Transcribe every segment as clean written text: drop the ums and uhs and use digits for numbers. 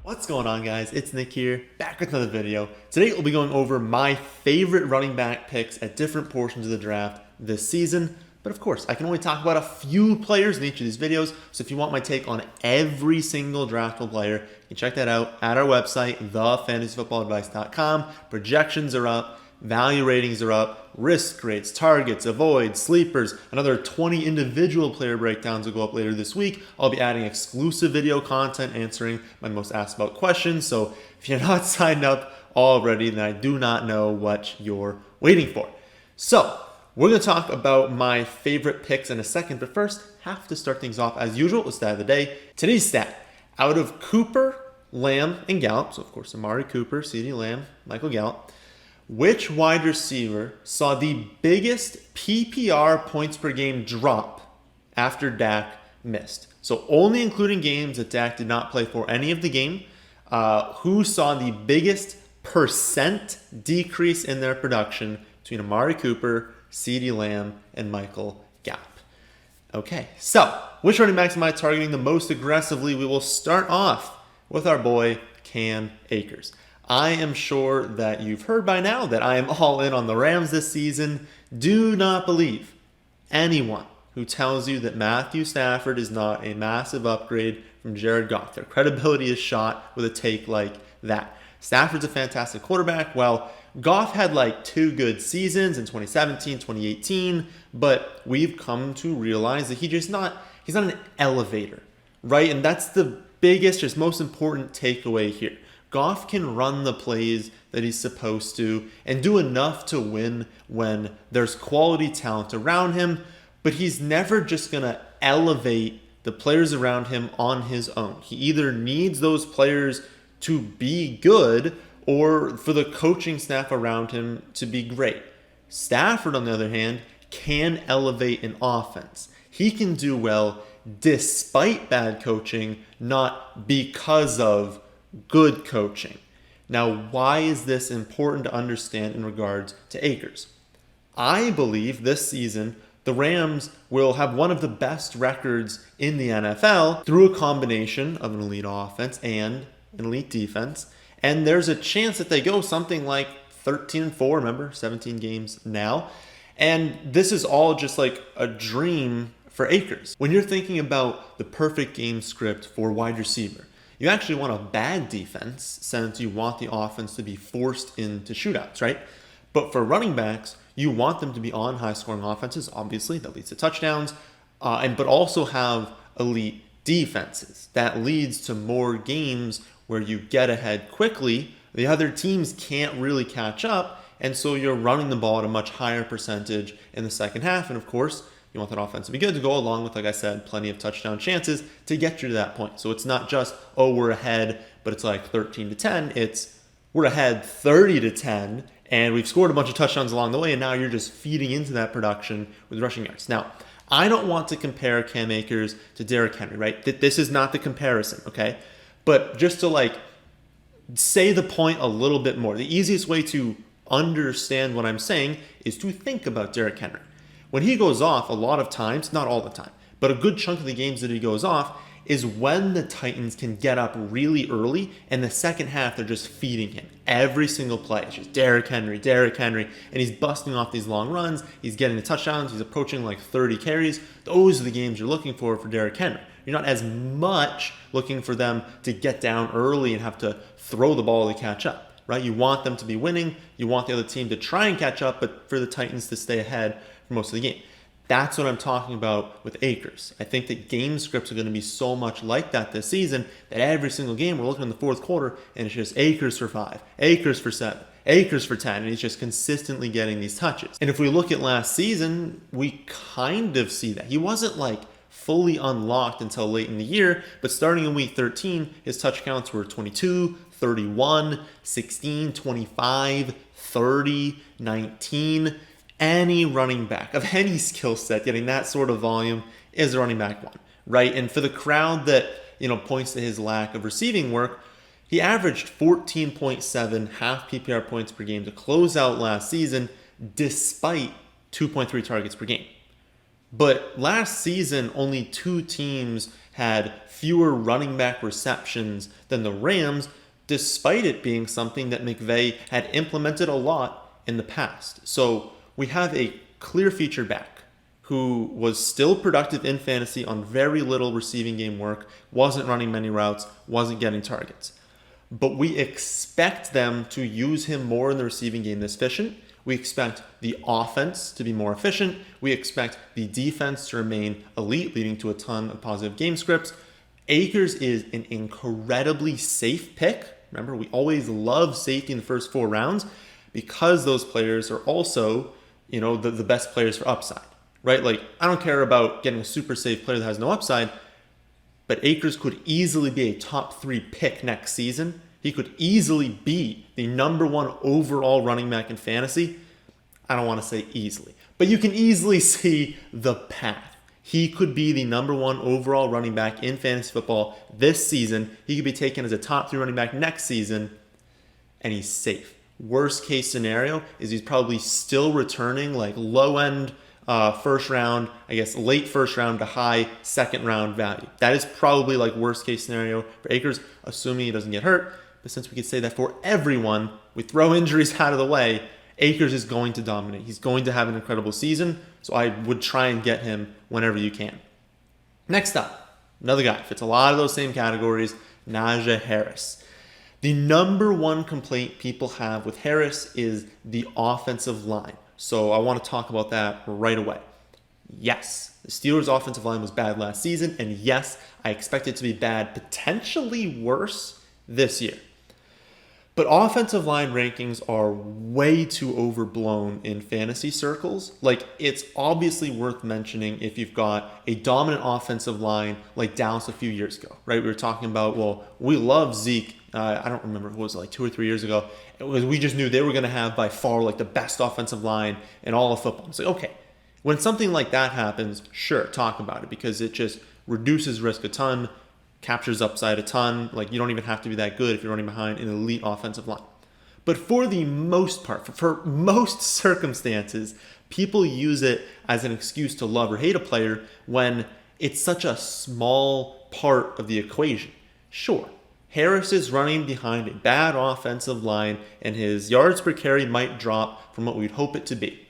What's going on, guys? It's Nick here, back with another video. Today we'll be going over my favorite running back picks at different portions of the draft this season. But of course, I can only talk about a few players in each of these videos, so if you want my take on every single draftable player, you can check that out at our website, thefantasyfootballadvice.com. Projections are up, value ratings are up, risk rates, targets, avoids, sleepers, another 20 individual player breakdowns will go up later this week. I'll be adding exclusive video content answering my most asked about questions, so if you're not signed up already, then I do not know what you're waiting for. So, we're going to talk about my favorite picks in a second, but first, have to start things off as usual with stat of the day. Today's stat, out of Cooper, Lamb, and Gallup, so of course Amari Cooper, CeeDee Lamb, Michael Gallup, which wide receiver saw the biggest PPR points per game drop after Dak missed? So only including games that Dak did not play for any of the game, who saw the biggest percent decrease in their production between Amari Cooper, CeeDee Lamb, and Michael Gallup? Okay, so which running backs am I targeting the most aggressively? We will start off with our boy Cam Akers. I am sure that you've heard by now that I am all in on the Rams this season. Do not believe anyone who tells you that Matthew Stafford is not a massive upgrade from Jared Goff. Their credibility is shot with a take like that. Stafford's a fantastic quarterback. Well, Goff had like two good seasons in 2017, 2018, but we've come to realize that he's not an elevator, right? And that's the biggest, just most important takeaway here. Goff can run the plays that he's supposed to and do enough to win when there's quality talent around him, but he's never just going to elevate the players around him on his own. He either needs those players to be good or for the coaching staff around him to be great. Stafford, on the other hand, can elevate an offense. He can do well despite bad coaching, not because of good coaching. Now, why is this important to understand in regards to Akers? I believe this season the Rams will have one of the best records in the NFL through a combination of an elite offense and an elite defense. And there's a chance that they go something like 13-4, remember, 17 games now. And this is all just like a dream for Akers. When you're thinking about the perfect game script for wide receiver, you actually want a bad defense since you want the offense to be forced into shootouts, right? But for running backs, you want them to be on high-scoring offenses, obviously, that leads to touchdowns, but also have elite defenses. That leads to more games where you get ahead quickly. The other teams can't really catch up, and so you're running the ball at a much higher percentage in the second half. And of course, you want that offense to be good to go along with, like I said, plenty of touchdown chances to get you to that point. So it's not just, oh, we're ahead, but it's like 13-10. It's we're ahead 30-10, and we've scored a bunch of touchdowns along the way, and now you're just feeding into that production with rushing yards. Now, I don't want to compare Cam Akers to Derrick Henry, right? This is not the comparison, okay? But just to like say the point a little bit more, the easiest way to understand what I'm saying is to think about Derrick Henry. When he goes off, a lot of times, not all the time, but a good chunk of the games that he goes off is when the Titans can get up really early, and the second half they're just feeding him. Every single play, it's just Derrick Henry, and he's busting off these long runs, he's getting the touchdowns, he's approaching like 30 carries. Those are the games you're looking for Derrick Henry. You're not as much looking for them to get down early and have to throw the ball to catch up, right? You want them to be winning, you want the other team to try and catch up, but for the Titans to stay ahead for most of the game. That's what I'm talking about with Akers. I think that game scripts are going to be so much like that this season that every single game we're looking in the fourth quarter and it's just Akers for 5, Akers for 7, Akers for 10, and he's just consistently getting these touches. And if we look at last season, we kind of see that. He wasn't like fully unlocked until late in the year, but starting in week 13, his touch counts were 22, 31, 16, 25, 30, 19. Any running back of any skill set getting that sort of volume is a running back one, right? And for the crowd that, points to his lack of receiving work, he averaged 14.7 half PPR points per game to close out last season despite 2.3 targets per game. But last season, only 2 teams had fewer running back receptions than the Rams, despite it being something that McVay had implemented a lot in the past. So we have a clear featured back who was still productive in fantasy on very little receiving game work, wasn't running many routes, wasn't getting targets. But we expect them to use him more in the receiving game this efficient. We expect the offense to be more efficient. We expect the defense to remain elite, leading to a ton of positive game scripts. Akers is an incredibly safe pick. Remember, we always love safety in the first 4 rounds because those players are also, the best players for upside, right? Like, I don't care about getting a super safe player that has no upside, but Akers could easily be a top 3 pick next season. He could easily be the number 1 overall running back in fantasy. I don't want to say easily, but you can easily see the path. He could be the number 1 overall running back in fantasy football this season. He could be taken as a top 3 running back next season, and he's safe. Worst case scenario is he's probably still returning like low end first round, I guess late first round to high second round value. That is probably like worst case scenario for Akers, assuming he doesn't get hurt. But since we could say that for everyone, we throw injuries out of the way, Akers is going to dominate. He's going to have an incredible season, so I would try and get him whenever you can. Next up, another guy fits a lot of those same categories, Najee Harris. The number 1 complaint people have with Harris is the offensive line. So I want to talk about that right away. Yes, the Steelers' offensive line was bad last season, and yes, I expect it to be bad, potentially worse this year. But offensive line rankings are way too overblown in fantasy circles. Like, it's obviously worth mentioning if you've got a dominant offensive line like Dallas a few years ago, right? We were talking about, well, we love Zeke. I don't remember, what was it, like 2 or 3 years ago? We just knew they were going to have by far like the best offensive line in all of football. It's like, okay, when something like that happens, sure, talk about it because it just reduces risk a ton, captures upside a ton. Like, you don't even have to be that good if you're running behind an elite offensive line. But for the most part, for most circumstances, people use it as an excuse to love or hate a player when it's such a small part of the equation. Sure, Harris is running behind a bad offensive line and his yards per carry might drop from what we'd hope it to be.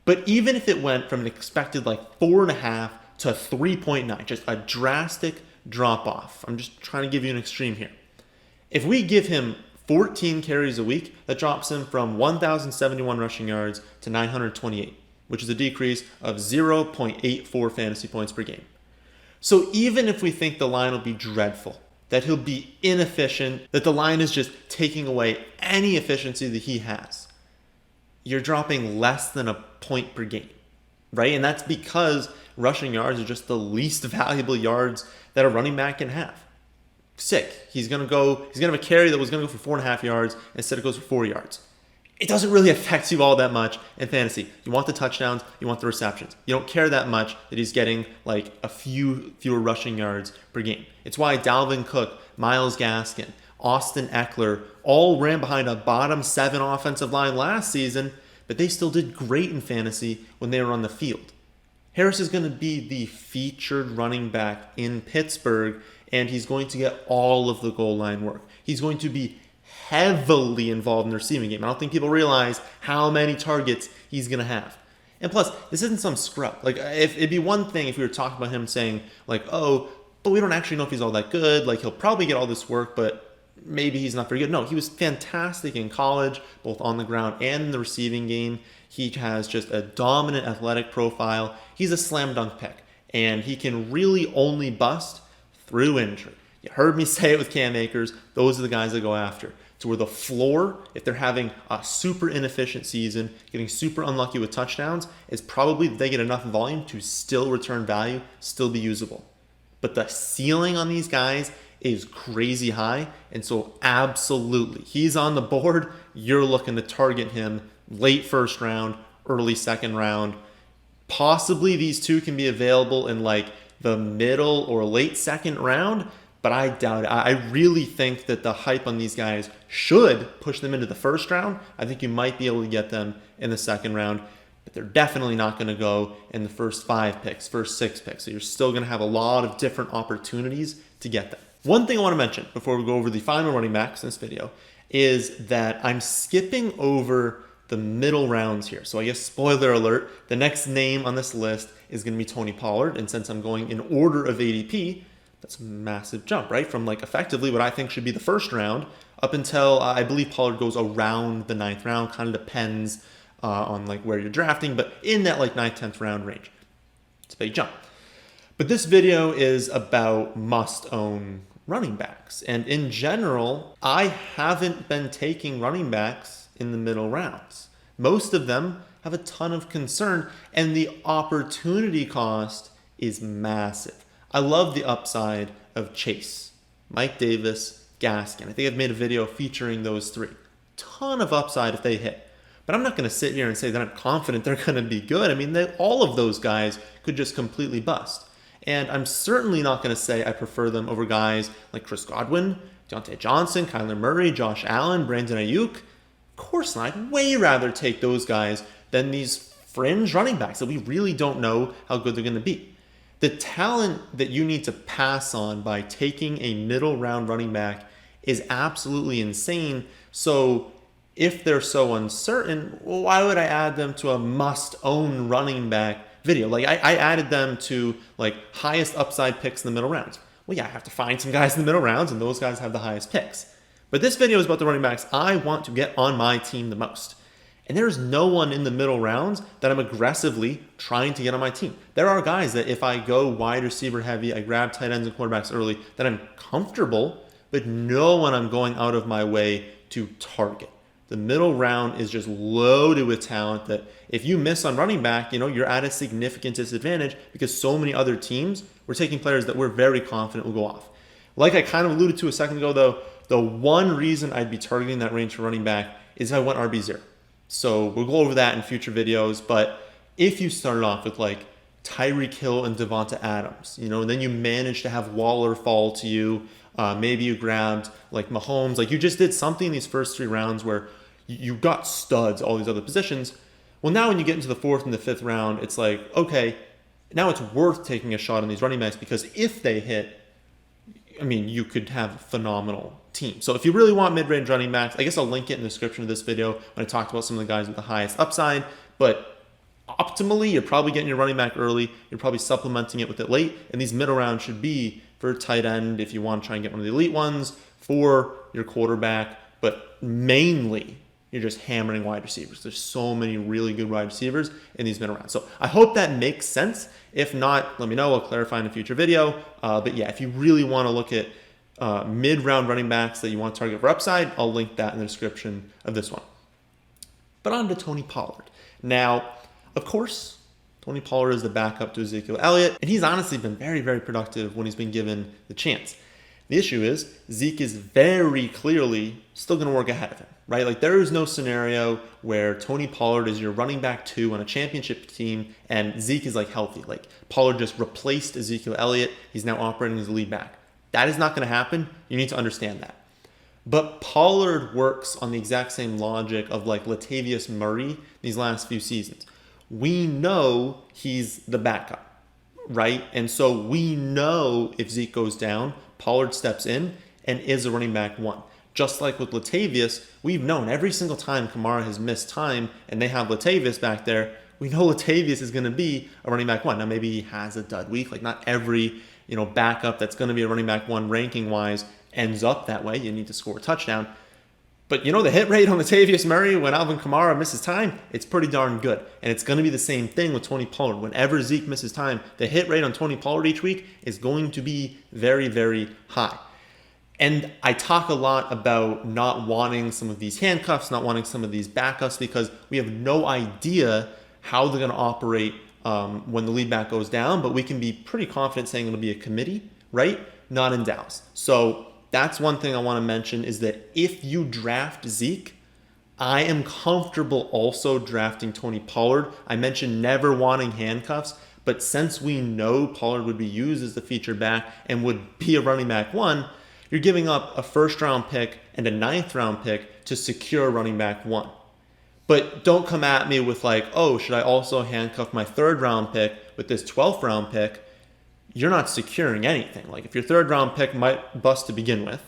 But even if it went from an expected like 4.5 to 3.9, just a drastic drop off. I'm just trying to give you an extreme here. If we give him 14 carries a week, that drops him from 1,071 rushing yards to 928, which is a decrease of 0.84 fantasy points per game. So even if we think the line will be dreadful, that he'll be inefficient, that the line is just taking away any efficiency that he has, you're dropping less than a point per game, right? And that's because rushing yards are just the least valuable yards that a running back can have. Sick. He's going to have a carry that was going to go for 4.5 yards. Instead it goes for 4 yards. It doesn't really affect you all that much in fantasy. You want the touchdowns, you want the receptions. You don't care that much that he's getting like a fewer rushing yards per game. It's why Dalvin Cook, Myles Gaskin, Austin Eckler all ran behind a bottom 7 offensive line last season, but they still did great in fantasy when they were on the field. Harris is going to be the featured running back in Pittsburgh, and he's going to get all of the goal line work. He's going to be heavily involved in the receiving game. I don't think people realize how many targets he's going to have. And plus, this isn't some scrub. Like, if it'd be one thing if we were talking about him saying, like, oh, but we don't actually know if he's all that good. Like, he'll probably get all this work, but maybe he's not very good. No, he was fantastic in college, both on the ground and in the receiving game. He has just a dominant athletic profile. He's a slam dunk pick, and he can really only bust through injury. You heard me say it with Cam Akers. Those are the guys that go after. To where the floor, if they're having a super inefficient season, getting super unlucky with touchdowns, is probably they get enough volume to still return value, still be usable. But the ceiling on these guys is crazy high, and so absolutely, he's on the board. You're looking to target him late first round, early second round. Possibly these two can be available in like the middle or late second round, but I doubt it. I really think that the hype on these guys should push them into the first round. I think you might be able to get them in the second round. but they're definitely not going to go in the first 5 picks, first 6 picks. So you're still going to have a lot of different opportunities to get them. One thing I want to mention before we go over the final running backs in this video is that I'm skipping over the middle rounds here. So I guess spoiler alert, the next name on this list is going to be Tony Pollard. And since I'm going in order of ADP, that's a massive jump, right? From like effectively what I think should be the first round up until I believe Pollard goes around the 9th round. Kind of depends on like where you're drafting, but in that like 9th, 10th round range. It's a big jump. But this video is about must-own running backs. And in general, I haven't been taking running backs in the middle rounds. Most of them have a ton of concern, and the opportunity cost is massive. I love the upside of Chase, Mike Davis, Gaskin. I think I've made a video featuring those 3. Ton of upside if they hit. But I'm not going to sit here and say that I'm confident they're going to be good. I mean, all of those guys could just completely bust. And I'm certainly not going to say I prefer them over guys like Chris Godwin, Deontay Johnson, Kyler Murray, Josh Allen, Brandon Ayuk. Of course not. I'd way rather take those guys than these fringe running backs that we really don't know how good they're going to be. The talent that you need to pass on by taking a middle round running back is absolutely insane. So if they're so uncertain, well, why would I add them to a must-own running back video? Like I added them to like highest upside picks in the middle rounds. Well, yeah, I have to find some guys in the middle rounds, and those guys have the highest picks. But this video is about the running backs I want to get on my team the most. And there's no one in the middle rounds that I'm aggressively trying to get on my team. There are guys that if I go wide receiver heavy, I grab tight ends and quarterbacks early, that I'm comfortable, but no one I'm going out of my way to target. The middle round is just loaded with talent that if you miss on running back, you're at a significant disadvantage because so many other teams were taking players that we're very confident will go off. Like I kind of alluded to a second ago, though, the one reason I'd be targeting that range for running back is if I went RB0. So we'll go over that in future videos. But if you started off with like Tyreek Hill and Devonta Adams, and then you managed to have Waller fall to you, maybe you grabbed like Mahomes, like you just did something in these first 3 rounds where you got studs, all these other positions. Well, now when you get into the 4th and the 5th round, it's like, okay, now it's worth taking a shot on these running backs because if they hit, I mean, you could have a phenomenal team. So if you really want mid-range running backs, I guess I'll link it in the description of this video when I talked about some of the guys with the highest upside. But optimally, you're probably getting your running back early. You're probably supplementing it with it late. And these middle rounds should be for tight end if you want to try and get one of the elite ones, for your quarterback. But mainly, you're just hammering wide receivers. There's so many really good wide receivers in these middle rounds. So I hope that makes sense. If not, let me know. I'll clarify in a future video. But yeah, if you really want to look at mid-round running backs that you want to target for upside, I'll link that in the description of this one. But on to Tony Pollard. Now, of course, Tony Pollard is the backup to Ezekiel Elliott, and he's honestly been very, very productive when he's been given the chance. The issue is Zeke is very clearly still going to work ahead of him, right? Like there is no scenario where Tony Pollard is your running back 2 on a championship team and Zeke is like healthy. Like Pollard just replaced Ezekiel Elliott. He's now operating as a lead back. That is not going to happen. You need to understand that. But Pollard works on the exact same logic of like Latavius Murray these last few seasons. We know he's the backup, right? And so we know if Zeke goes down, Pollard steps in and is a running back 1. Just like with Latavius, we've known every single time Kamara has missed time and they have Latavius back there, we know Latavius is going to be a running back 1. Now maybe he has a dud week, like not every backup that's going to be a running back 1 ranking wise ends up that way. You need to score a touchdown. But the hit rate on Latavius Murray when Alvin Kamara misses time, it's pretty darn good. And it's going to be the same thing with Tony Pollard. Whenever Zeke misses time, the hit rate on Tony Pollard each week is going to be very, very high. And I talk a lot about not wanting some of these handcuffs, not wanting some of these backups, because we have no idea how they're going to operate when the lead back goes down. But we can be pretty confident saying it'll be a committee, right? Not in Dallas. So that's one thing I want to mention is that if you draft Zeke, I am comfortable also drafting Tony Pollard. I mentioned never wanting handcuffs, but since we know Pollard would be used as the featured back and would be a running back 1, you're giving up a 1st round pick and a 9th round pick to secure running back 1. But don't come at me with like, oh, should I also handcuff my 3rd round pick with this 12th round pick? You're not securing anything. Like if your 3rd round pick might bust to begin with,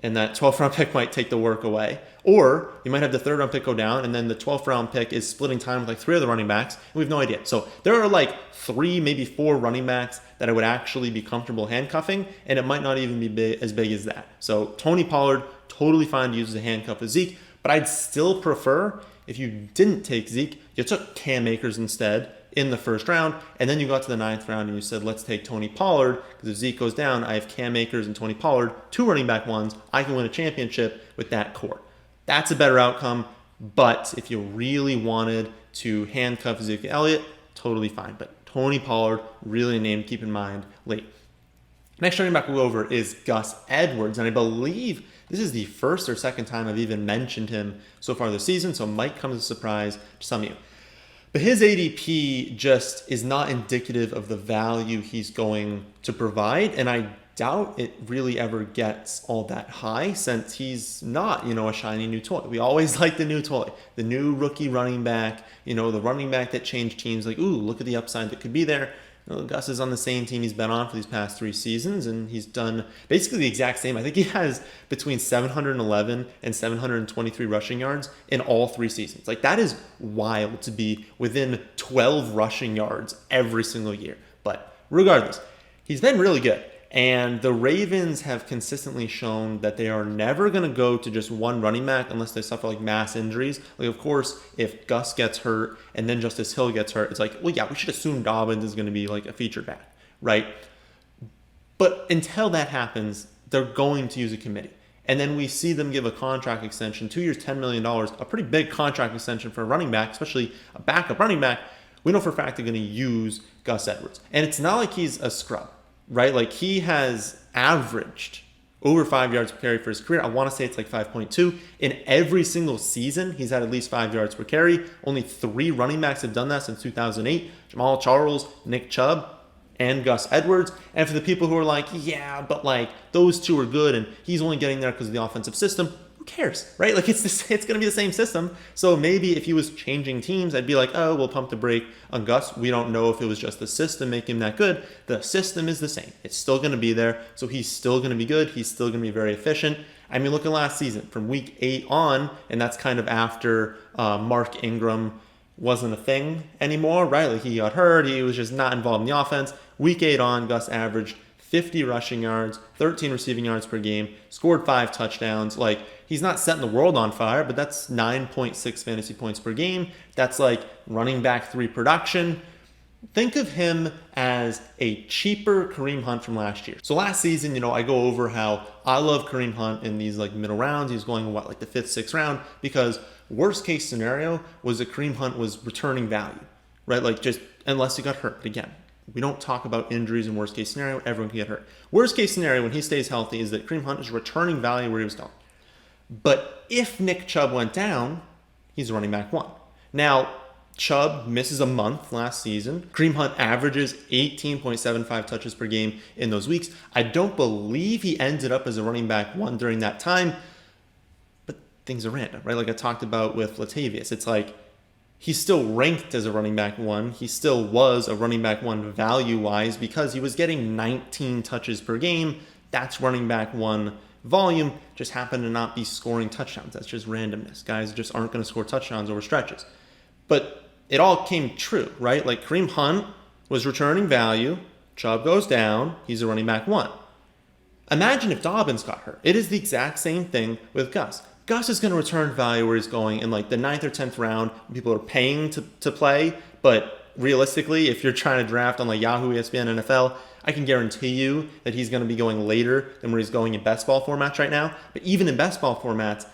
and that 12th round pick might take the work away. Or you might have the 3rd round pick go down, and then the 12th round pick is splitting time with like 3 other running backs, and we have no idea. So there are like 3, maybe 4 running backs that I would actually be comfortable handcuffing, and it might not even be as big as that. So Tony Pollard, totally fine to use as a handcuff with Zeke, but I'd still prefer, if you didn't take Zeke, you took Cam Akers instead in the 1st round, and then you got to the 9th round and you said, let's take Tony Pollard, because if Zeke goes down, I have Cam Akers and Tony Pollard, 2 running back ones. I can win a championship with that core. That's a better outcome, but if you really wanted to handcuff Zeke Elliott, totally fine. But Tony Pollard, really a name to keep in mind late. Next running back we'll go over is Gus Edwards, and I believe this is the 1st or 2nd time I've even mentioned him so far this season, so it might come as a surprise to some of you. But his ADP just is not indicative of the value he's going to provide, and I doubt it really ever gets all that high since he's not, a shiny new toy. We always like the new toy, the new rookie running back, the running back that changed teams. Like, ooh, look at the upside that could be there. Gus is on the same team he's been on for these past 3 seasons, and he's done basically the exact same. I think he has between 711 and 723 rushing yards in all 3 seasons. Like, that is wild to be within 12 rushing yards every single year. But regardless, he's been really good. And the Ravens have consistently shown that they are never going to go to just one running back unless they suffer like mass injuries. Like, of course, if Gus gets hurt and then Justice Hill gets hurt, it's like, well, yeah, we should assume Dobbins is going to be like a feature back, right? But until that happens, they're going to use a committee. And then we see them give a contract extension, 2 years, $10 million, a pretty big contract extension for a running back, especially a backup running back. We know for a fact they're going to use Gus Edwards. And it's not like he's a scrub. Right? Like, he has averaged over 5 yards per carry for his career. I want to say it's like 5.2. In every single season, he's had at least 5 yards per carry. Only 3 running backs have done that since 2008. Jamal Charles, Nick Chubb, and Gus Edwards. And for the people who are like, yeah, but like those 2 are good and he's only getting there because of the offensive system, who cares, right? Like, it's going to be the same system. So maybe if he was changing teams, I'd be like, oh, we'll pump the brake on Gus. We don't know if it was just the system making him that good. The system is the same. It's still going to be there. So he's still going to be good. He's still going to be very efficient. I mean, look at last season from week 8 on, and that's kind of after Mark Ingram wasn't a thing anymore, right? Like, he got hurt. He was just not involved in the offense. Week 8 on, Gus averaged 50 rushing yards, 13 receiving yards per game, scored 5 touchdowns. Like, he's not setting the world on fire, but that's 9.6 fantasy points per game. That's like running back 3 production. Think of him as a cheaper Kareem Hunt from last year. So last season, I go over how I love Kareem Hunt in these like middle rounds. He was going like the 5th, 6th round, because worst case scenario was that Kareem Hunt was returning value, right? Like, just unless he got hurt again. We don't talk about injuries in worst case scenario. Everyone can get hurt. Worst case scenario when he stays healthy is that Kareem Hunt is returning value where he was going. But if Nick Chubb went down, he's running back 1. Now, Chubb misses a month last season. Kareem Hunt averages 18.75 touches per game in those weeks. I don't believe he ended up as a running back 1 during that time, but things are random, right? Like I talked about with Latavius. It's like, he's still ranked as a running back 1. He still was a running back 1 value-wise because he was getting 19 touches per game. That's running back 1 volume. Just happened to not be scoring touchdowns. That's just randomness. Guys just aren't going to score touchdowns over stretches. But it all came true, right? Like, Kareem Hunt was returning value. Chubb goes down. He's a running back 1. Imagine if Dobbins got hurt. It is the exact same thing with Gus. Gus is going to return value where he's going in like the 9th or 10th round. People are paying to play, but realistically, if you're trying to draft on like Yahoo, ESPN, NFL, I can guarantee you that he's going to be going later than where he's going in best ball formats right now. But even in best ball formats,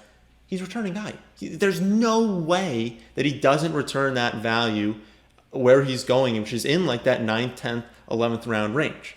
he's returning value. There's no way that he doesn't return that value where he's going, which is in like that 9th, 10th, 11th round range.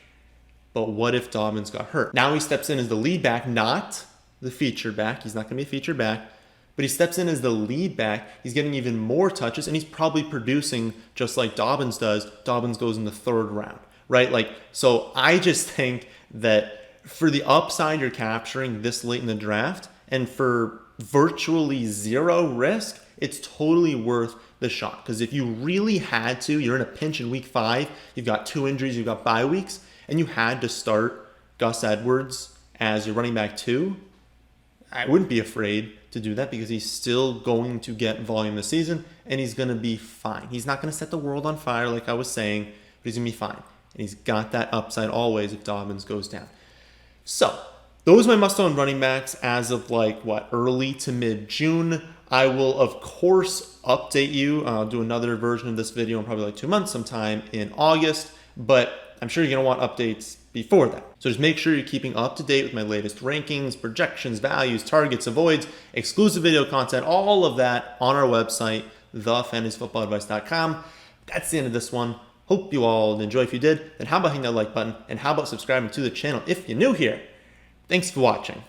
But what if Dobbins got hurt? Now he steps in as the lead back, not the feature back. He's not going to be a feature back, but he steps in as the lead back. He's getting even more touches, and he's probably producing just like Dobbins does. Dobbins goes in the 3rd round, right? Like, so I just think that for the upside you're capturing this late in the draft, and for virtually 0 risk, it's totally worth the shot. Because if you really had to, you're in a pinch in week 5, you've got 2 injuries, you've got bye weeks, and you had to start Gus Edwards as your running back 2, I wouldn't be afraid to do that because he's still going to get volume this season and he's going to be fine. He's not going to set the world on fire like I was saying, but he's going to be fine. And he's got that upside always if Dobbins goes down. So, those are my must-own running backs as of early to mid-June. I will, of course, update you. I'll do another version of this video in probably 2 months sometime in August, but I'm sure you're going to want updates before that. So just make sure you're keeping up to date with my latest rankings, projections, values, targets, avoids, exclusive video content, all of that on our website, thefantasyfootballadvice.com. That's the end of this one. Hope you all enjoy. If you did, then how about hitting that like button? And how about subscribing to the channel if you're new here? Thanks for watching.